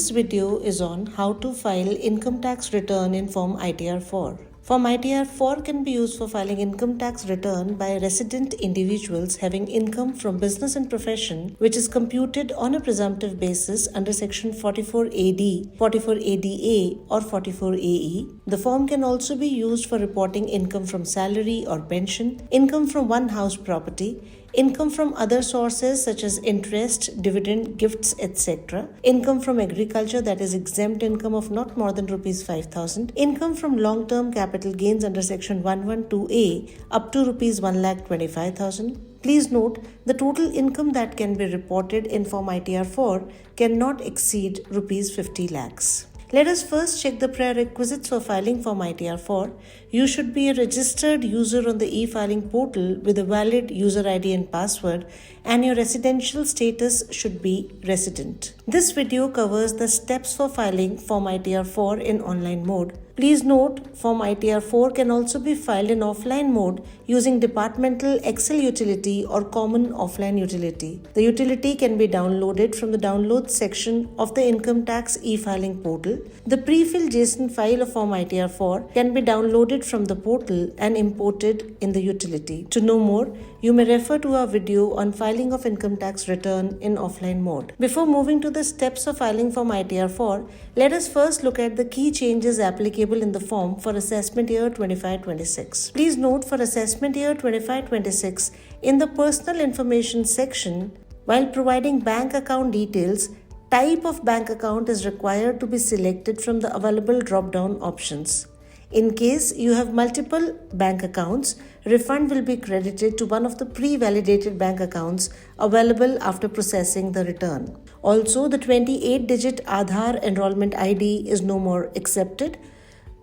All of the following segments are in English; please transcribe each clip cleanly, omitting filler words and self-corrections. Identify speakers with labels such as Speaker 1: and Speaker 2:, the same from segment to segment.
Speaker 1: This video is on how to file income tax return in Form ITR-4. Form ITR-4 can be used for filing income tax return by resident individuals having income from business and profession which is computed on a presumptive basis under Section 44AD, 44ADA or 44AE. The form can also be used for reporting income from salary or pension, income from one house property, income from other sources such as interest, dividend, gifts, etc., income from agriculture that is exempt income of not more than Rs 5,000, income from long-term capital gains under Section 112A up to Rs 1,25,000. Please note, the total income that can be reported in Form ITR-4 cannot exceed Rs 50 lakhs. Let us first check the prerequisites for filing Form ITR-4. You should be a registered user on the e-filing portal with a valid user ID and password, and your residential status should be resident. This video covers the steps for filing Form ITR-4 in online mode. Please note, Form ITR-4 can also be filed in offline mode using departmental Excel utility or common offline utility. The utility can be downloaded from the downloads section of the Income Tax e-filing portal. The pre-filled JSON file of Form ITR-4 can be downloaded from the portal and imported in the utility. To know more, you may refer to our video on filing of income tax return in offline mode. Before moving to the steps of filing Form ITR-4, let us first look at the key changes applicable in the form for assessment year 25-26. Please note, for assessment year 25-26, in the personal information section, while providing bank account details, type of bank account is required to be selected from the available drop-down options. In case you have multiple bank accounts, refund will be credited to one of the pre-validated bank accounts available after processing the return. Also, the 28-digit Aadhaar enrollment ID is no more accepted.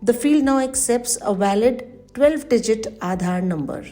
Speaker 1: The field now accepts a valid 12-digit Aadhaar number.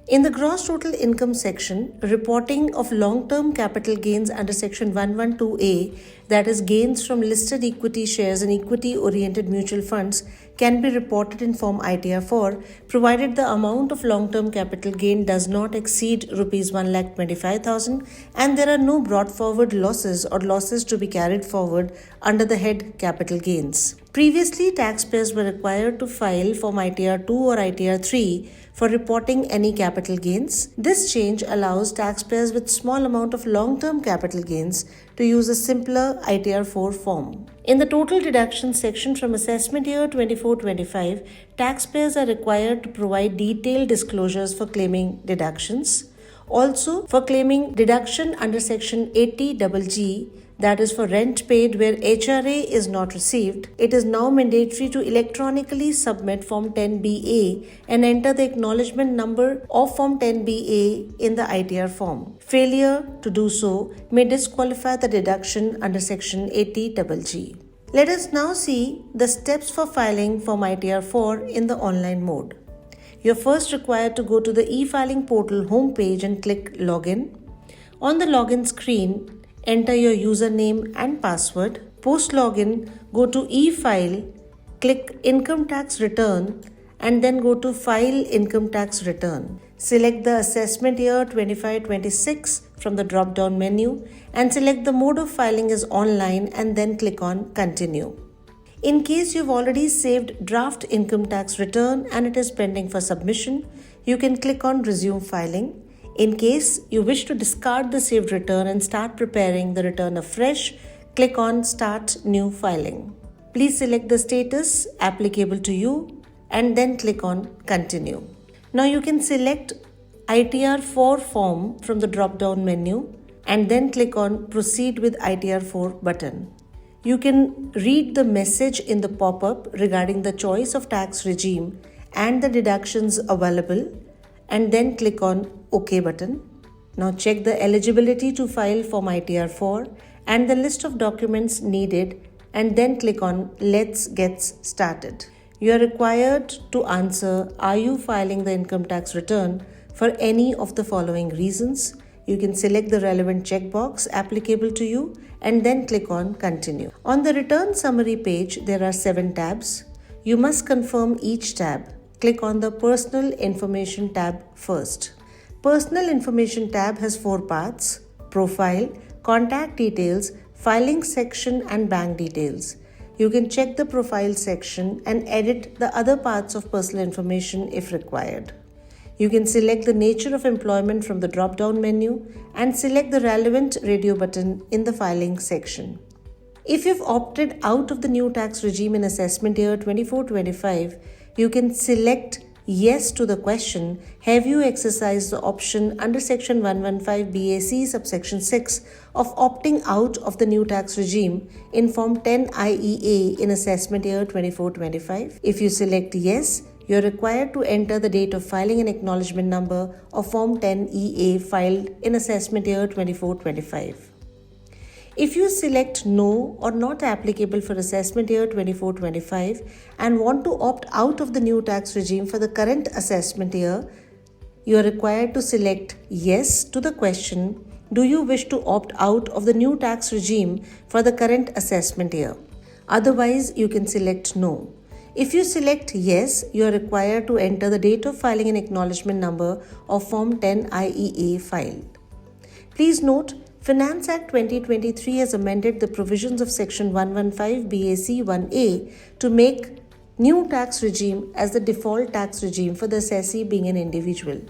Speaker 1: In the gross total income section, reporting of long-term capital gains under Section 112A, that is gains from listed equity shares and equity-oriented mutual funds, can be reported in Form ITR-4 provided the amount of long-term capital gain does not exceed Rs 1,25,000 and there are no brought forward losses or losses to be carried forward under the head capital gains. Previously, taxpayers were required to file Form ITR-2 or ITR-3 for reporting any capital gains. This change allows taxpayers with small amount of long-term capital gains to use a simpler ITR-4 form. In the total deductions section from assessment year 24-25, taxpayers are required to provide detailed disclosures for claiming deductions. Also, for claiming deduction under Section 80GG, that is for rent paid where HRA is not received, it is now mandatory to electronically submit Form 10BA and enter the acknowledgement number of Form 10BA in the ITR form. Failure to do so may disqualify the deduction under Section 80GG. Let us now see the steps for filing Form ITR-4 in the online mode. You are first required to go to the e-filing portal homepage and click Login. On the login screen, enter your username and password. Post login, go to e-file, click Income Tax Return and then go to File Income Tax Return. Select the assessment year 25-26 from the drop-down menu and select the mode of filing as online and then click on Continue. In case you've already saved draft income tax return and it is pending for submission, you can click on Resume Filing. In case you wish to discard the saved return and start preparing the return afresh, click on Start New Filing. Please select the status applicable to you and then click on Continue. Now you can select ITR-4 form from the drop-down menu and then click on Proceed with ITR-4 button. You can read the message in the pop-up regarding the choice of tax regime and the deductions available and then click on OK button. Now check the eligibility to file Form ITR-4 and the list of documents needed and then click on Let's Get Started. You are required to answer, are you filing the income tax return for any of the following reasons? You can select the relevant checkbox applicable to you and then click on Continue. On the return summary page, there are 7 tabs. You must confirm each tab. Click on the Personal Information tab first. Personal Information tab has 4 parts: Profile, Contact Details, filing section and bank details. You can check the profile section and edit the other parts of personal information if required. You can select the nature of employment from the drop-down menu and select the relevant radio button in the filing section. If you've opted out of the new tax regime in assessment year 24-25, you can select yes to the question, have you exercised the option under section 115 BAC subsection 6 of opting out of the new tax regime in form 10 IEA in assessment year 24-25? If you select yes, you are required to enter the date of filing and acknowledgement number of Form 10 EA filed in assessment year 24-25. If you select no or not applicable for assessment year 24-25 and want to opt out of the new tax regime for the current assessment year, you are required to select yes to the question, do you wish to opt out of the new tax regime for the current assessment year? Otherwise, you can select no. If you select yes, you are required to enter the date of filing and acknowledgement number of Form 10 IEA filed. Please note, Finance Act 2023 has amended the provisions of Section 115 BAC 1A to make new tax regime as the default tax regime for the assessee being an individual.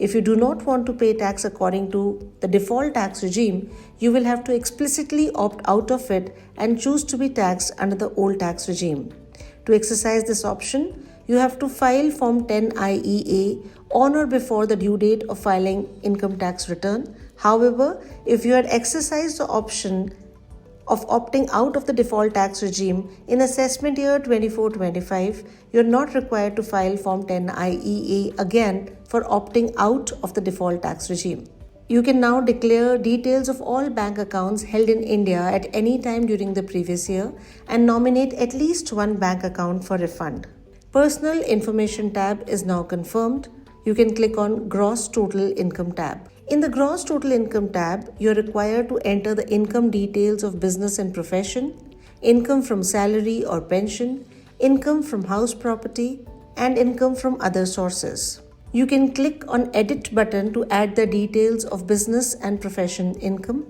Speaker 1: If you do not want to pay tax according to the default tax regime, you will have to explicitly opt out of it and choose to be taxed under the old tax regime. To exercise this option, you have to file Form 10 IEA on or before the due date of filing income tax return. However, if you had exercised the option of opting out of the default tax regime in assessment year 24-25, you are not required to file Form 10 IEA again for opting out of the default tax regime. You can now declare details of all bank accounts held in India at any time during the previous year and nominate at least one bank account for refund. Personal Information tab is now confirmed. You can click on Gross Total Income tab. In the Gross Total Income tab, you are required to enter the income details of business and profession, income from salary or pension, income from house property, and income from other sources. You can click on Edit button to add the details of business and profession income.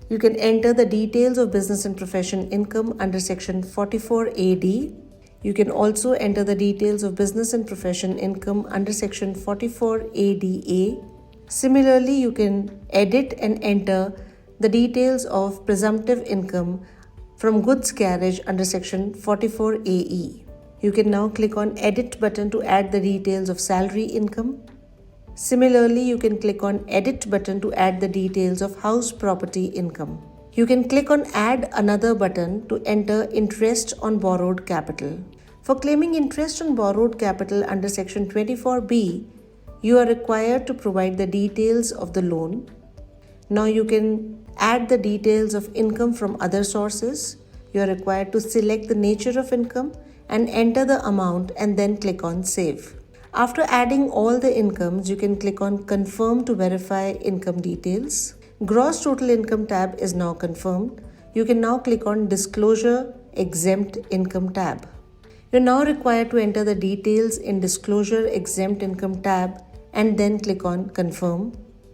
Speaker 1: You can enter the details of business and profession income under section 44AD. You can also enter the details of business and profession income under section 44ADA. Similarly, you can edit and enter the details of presumptive income from goods carriage under section 44AE. You can now click on Edit button to add the details of salary income. Similarly, you can click on Edit button to add the details of house property income. You can click on Add Another button to enter interest on borrowed capital. For claiming interest on borrowed capital under section 24B, you are required to provide the details of the loan. Now you can add the details of income from other sources. You are required to select the nature of income and enter the amount and then click on Save. After adding all the incomes, you can click on Confirm to verify income details. Gross Total Income tab is now confirmed. You can now click on Disclosure Exempt Income tab. You're now required to enter the details in Disclosure Exempt Income tab and then click on Confirm.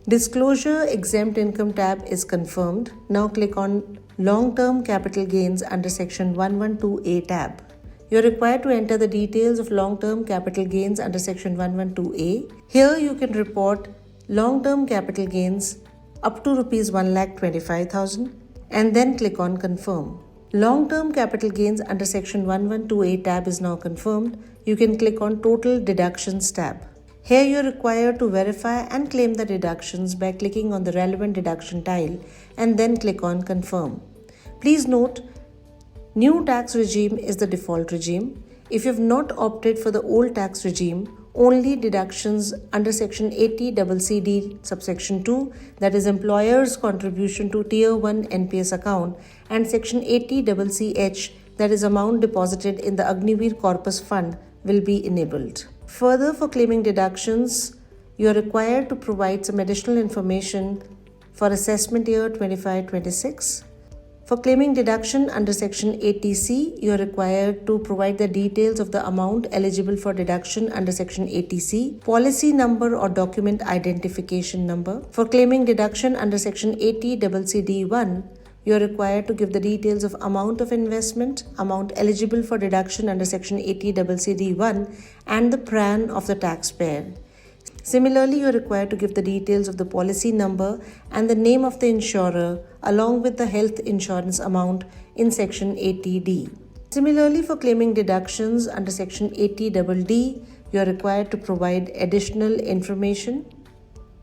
Speaker 1: Disclosure Exempt Income tab is confirmed. Now click on Long-Term Capital Gains under section 112A tab. You are required to enter the details of long-term capital gains under section 112A. Here you can report long-term capital gains up to Rs 1,25,000 and then click on Confirm. Long-term capital gains under section 112A tab is now confirmed. You can click on Total Deductions tab. Here you are required to verify and claim the deductions by clicking on the relevant deduction tile and then click on Confirm. Please note, new tax regime is the default regime. If you have not opted for the old tax regime, only deductions under section 80CCD subsection 2, that is employer's contribution to tier 1 NPS account, and section 80CCH, that is amount deposited in the Agniveer Corpus Fund, will be enabled. Further, for claiming deductions, you are required to provide some additional information for assessment year 25-26. For claiming deduction under section 80C, you are required to provide the details of the amount eligible for deduction under section 80C, policy number or document identification number. For claiming deduction under section 80CCD1, you are required to give the details of amount of investment, amount eligible for deduction under Section 80CCD1, and the PRAN of the taxpayer. Similarly, you are required to give the details of the policy number and the name of the insurer along with the health insurance amount in Section 80D. Similarly, for claiming deductions under Section 80DD, you are required to provide additional information.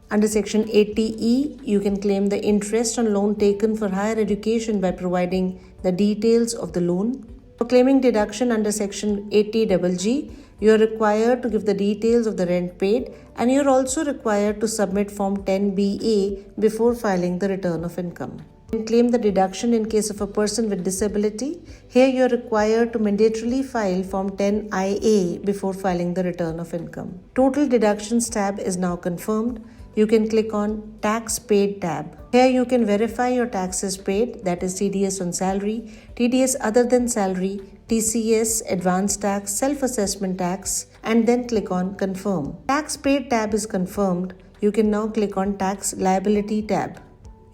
Speaker 1: Under Section 80E, you can claim the interest on loan taken for higher education by providing the details of the loan. For claiming deduction under Section 80GG, you are required to give the details of the rent paid, and you are also required to submit Form 10BA before filing the return of income. You can claim the deduction in case of a person with disability. Here you are required to mandatorily file Form 10IA before filing the return of income. Total deductions tab is now confirmed. You can click on Tax Paid tab. Here you can verify your taxes paid, that is TDS on salary, TDS other than salary, TCS, advance tax, self-assessment tax, and then click on Confirm. Tax Paid tab is confirmed. You can now click on Tax Liability tab.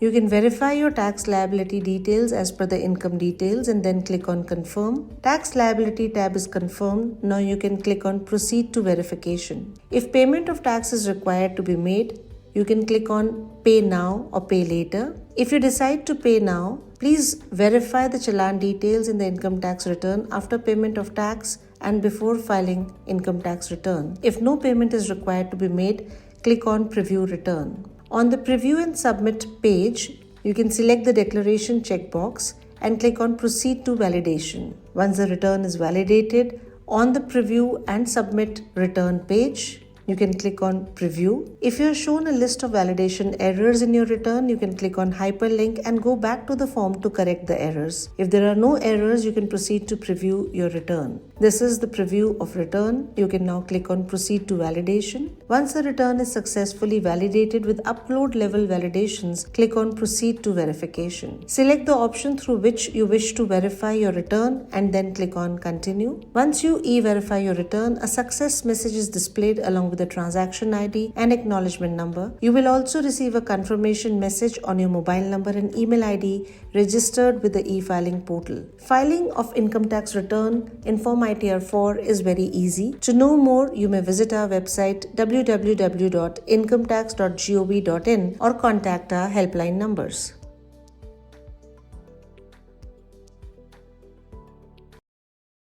Speaker 1: You can verify your tax liability details as per the income details and then click on Confirm. Tax Liability tab is confirmed. Now you can click on Proceed to Verification. If payment of tax is required to be made, you can click on Pay Now or Pay Later. If you decide to pay now, please verify the challan details in the income tax return after payment of tax and before filing income tax return. If no payment is required to be made, click on Preview Return. On the Preview and Submit page, you can select the Declaration checkbox and click on Proceed to Validation. Once the return is validated, on the Preview and Submit return page, you can click on Preview. If you are shown a list of validation errors in your return, you can click on Hyperlink and go back to the form to correct the errors. If there are no errors, you can proceed to preview your return. This is the preview of return. You can now click on Proceed to Validation. Once the return is successfully validated with upload level validations, click on Proceed to Verification. Select the option through which you wish to verify your return and then click on Continue. Once you e-verify your return, a success message is displayed along with the transaction ID and acknowledgement number. You will also receive a confirmation message on your mobile number and email ID registered with the e-filing portal. Filing of income tax return in Form ITR 4 is very easy. To know more, you may visit our website www.incometax.gov.in or contact our helpline numbers.